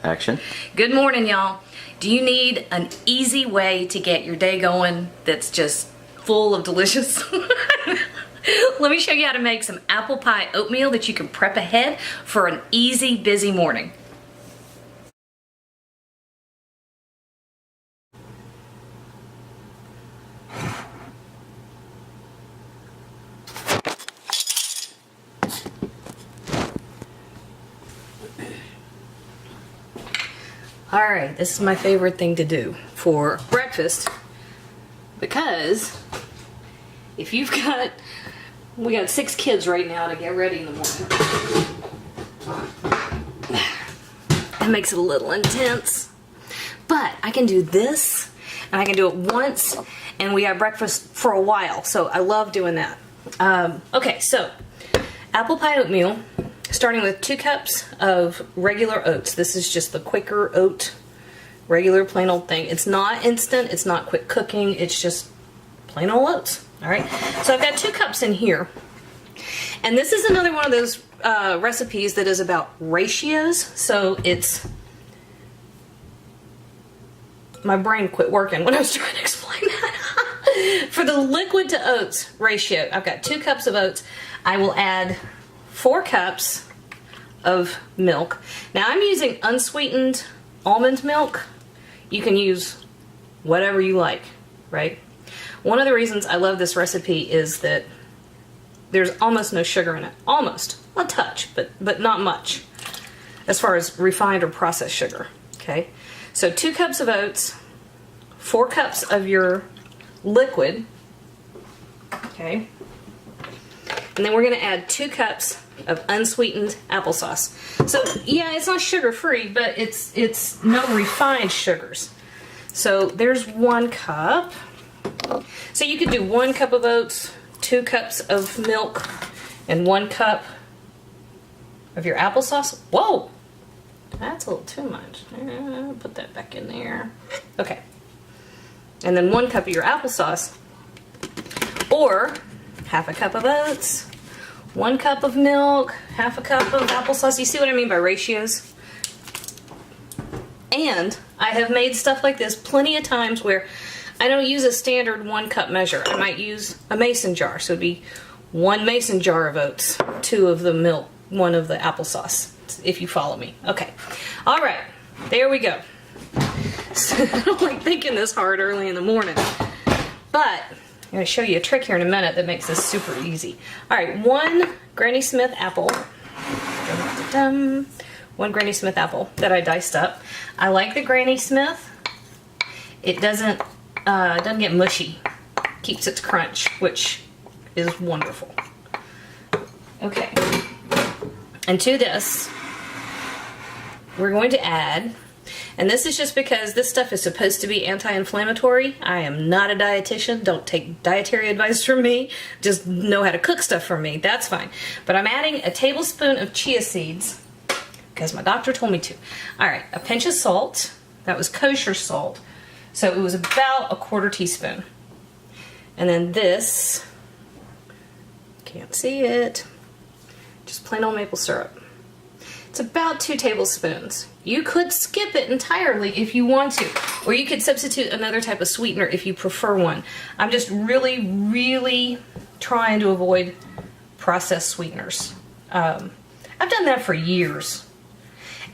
Action. Good morning, y'all. Do you need an easy way to get your day going that's just full of delicious? Let me show you how to make some apple pie oatmeal that you can prep ahead for an easy, busy morning. All right, this is my favorite thing to do for breakfast because if you've got, we got 6 kids right now to get ready in the morning. That makes it a little intense, but I can do this and I can do it once and we have breakfast for a while, so I love doing that. Okay, so apple pie oatmeal. Starting with 2 cups of regular oats. This is just the Quaker oat, regular plain old thing. It's not instant, it's not quick cooking, it's just plain old oats. All right, so I've got 2 cups in here. And this is another one of those recipes that is about ratios. So it's, my brain quit working when I was trying to explain that. For the liquid to oats ratio, I've got 2 cups of oats. I will add 4 cups of milk. Now I'm using unsweetened almond milk. You can use whatever you like, right? One of the reasons I love this recipe is that there's almost no sugar in it. Almost. A touch, but not much as far as refined or processed sugar. Okay? So 2 cups of oats, 4 cups of your liquid. Okay? And then we're going to add 2 cups of unsweetened applesauce. So yeah, it's not sugar-free, but it's no refined sugars. So there's 1 cup. So you could do 1 cup of oats, 2 cups of milk, and 1 cup of your applesauce. Whoa! That's a little too much. Put that back in there. Okay. And then 1 cup of your applesauce. Or half a cup of oats, 1 cup of milk, half a cup of applesauce. You see what I mean by ratios? And I have made stuff like this plenty of times where I don't use a standard 1 cup measure. I might use a mason jar. So it'd be 1 mason jar of oats, 2 of the milk, 1 of the applesauce, if you follow me. Okay. All right. There we go. So I don't like thinking this hard early in the morning. But I'm going to show you a trick here in a minute that makes this super easy. Alright, 1 Granny Smith apple. 1 Granny Smith apple that I diced up. I like the Granny Smith. It doesn't get mushy. Keeps its crunch, which is wonderful. Okay. And to this, we're going to add, and this is just because this stuff is supposed to be anti-inflammatory. I am not a dietitian. Don't take dietary advice from me. Just know how to cook stuff from me. That's fine. But I'm adding a tablespoon of chia seeds because my doctor told me to. All right, a pinch of salt. That was kosher salt. So it was about a 1/4 teaspoon. And then this, can't see it, just plain old maple syrup. It's about 2 tablespoons. You could skip it entirely if you want to, or you could substitute another type of sweetener if you prefer one. I'm just really trying to avoid processed sweeteners. I've done that for years.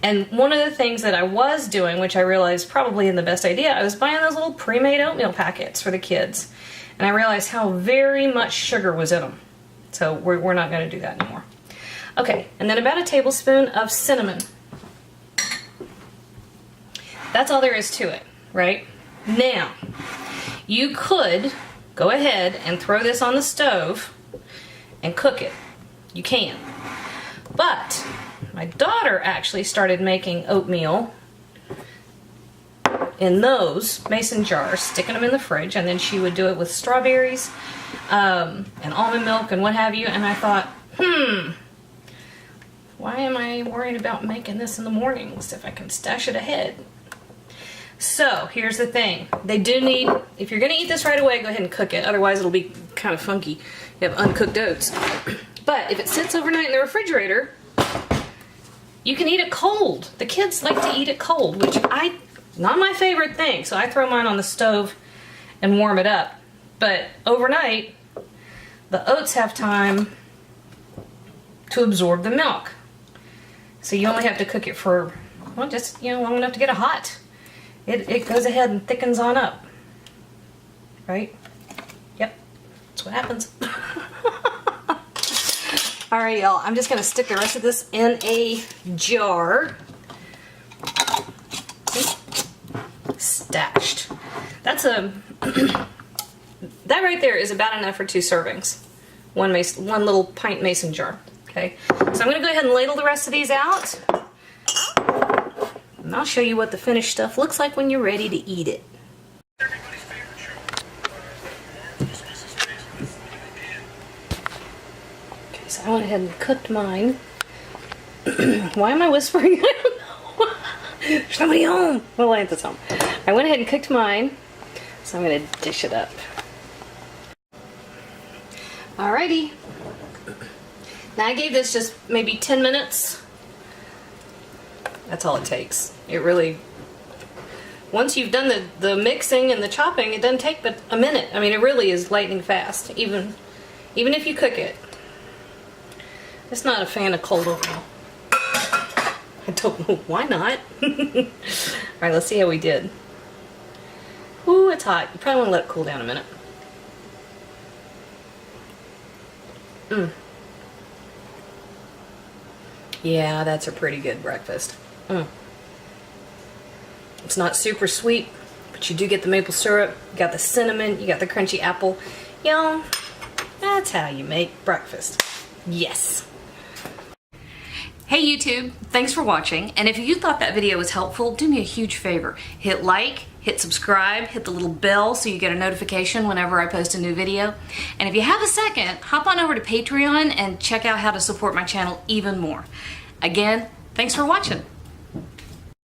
And one of the things that I was doing, which I realized probably isn't the best idea, I was buying those little pre-made oatmeal packets for the kids. And I realized how very much sugar was in them. So we're not going to do that anymore. Okay, and then about a tablespoon of cinnamon. That's all there is to it, right? Now, you could go ahead and throw this on the stove and cook it. You can. But my daughter actually started making oatmeal in those mason jars, sticking them in the fridge, and then she would do it with strawberries and almond milk and what have you, and I thought, why am I worried about making this in the mornings if I can stash it ahead? So here's the thing. They do need, if you're going to eat this right away, go ahead and cook it. Otherwise it'll be kind of funky. You have uncooked oats. But if it sits overnight in the refrigerator, You can eat it cold. The kids like to eat it cold, which not my favorite thing. So I throw mine on the stove and warm it up. But overnight, the oats have time to absorb the milk. So you only have to cook it for, well, just, long enough to get it hot. It goes ahead and thickens on up. Right? Yep. That's what happens. Alright, y'all. I'm just going to stick the rest of this in a jar. Stashed. That's a... that right there is about enough for 2 servings. One little pint mason jar. Okay? So I'm going to go ahead and ladle the rest of these out. And I'll show you what the finished stuff looks like when you're ready to eat it. Okay, so I went ahead and cooked mine. Why am I whispering? I don't know. There's nobody home. Well, Lance's home. I went ahead and cooked mine, so I'm going to dish it up. Alrighty. Now I gave this just maybe 10 minutes. That's all it takes. It really, once you've done the mixing and the chopping, it doesn't take but a minute. I mean, it really is lightning fast, even if you cook it. I'm just not a fan of cold oatmeal. I don't know, why not? Alright, let's see how we did. Ooh, it's hot. You probably want to let it cool down a minute. Yeah, that's a pretty good breakfast. It's not super sweet, but you do get the maple syrup, you got the cinnamon, you got the crunchy apple. That's how you make breakfast. Yes. Hey YouTube, thanks for watching, and if you thought that video was helpful, do me a huge favor. Hit like, hit subscribe, hit the little bell so you get a notification whenever I post a new video. And if you have a second, hop on over to Patreon and check out how to support my channel even more. Again, thanks for watching.